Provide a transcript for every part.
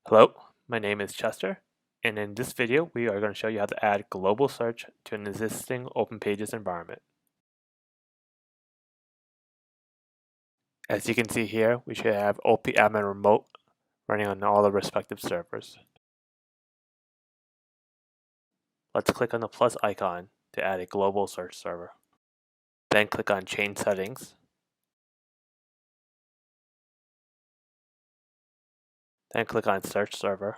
Hello, my name is Chester, and in this video we are going to show you how to add global search to an existing OpenPages environment. As you can see here, we should have OPAdmin remote running on all the respective servers. Let's click on the plus icon to add a global search server. Then click on Change Settings. Then click on Search Server.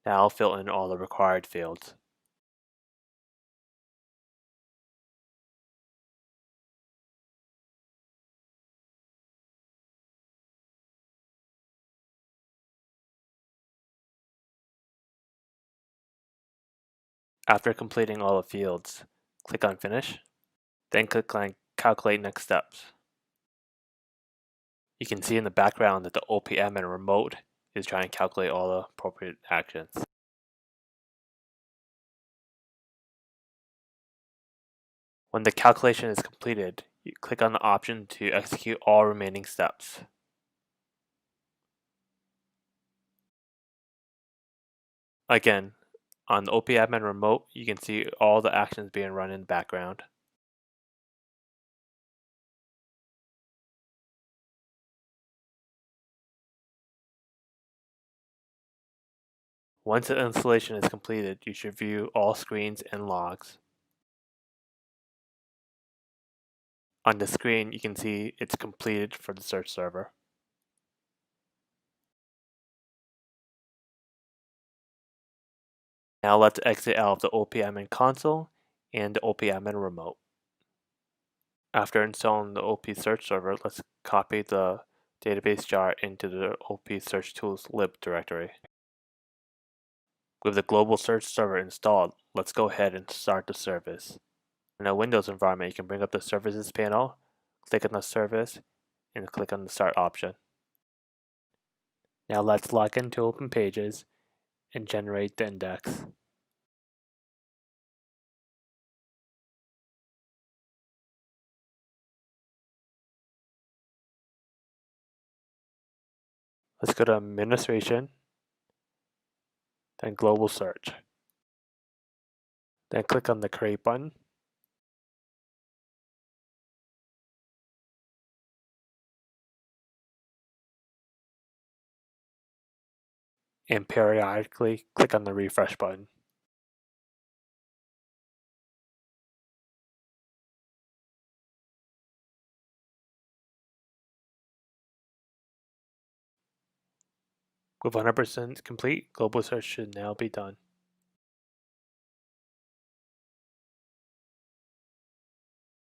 Now fill in all the required fields. After completing all the fields, click on Finish. Then click on Calculate Next Steps. You can see in the background that the OPAdmin remote is trying to calculate all the appropriate actions. When the calculation is completed, you click on the option to execute all remaining steps. Again, on the OPAdmin remote, you can see all the actions being run in the background. Once the installation is completed, you should view all screens and logs. On the screen, you can see it's completed for the search server. Now let's exit out of the OPAdminConsole and the OPAdmin remote. After installing the OP search server, let's copy the database jar into the OP search tools lib directory. With the global search server installed, let's go ahead and start the service. In a Windows environment, you can bring up the Services panel, click on the service, and click on the Start option. Now let's log into OpenPages and generate the index. Let's go to Administration, then Global Search. Then click on the Create button. And periodically click on the Refresh button. With 100% complete, global search should now be done.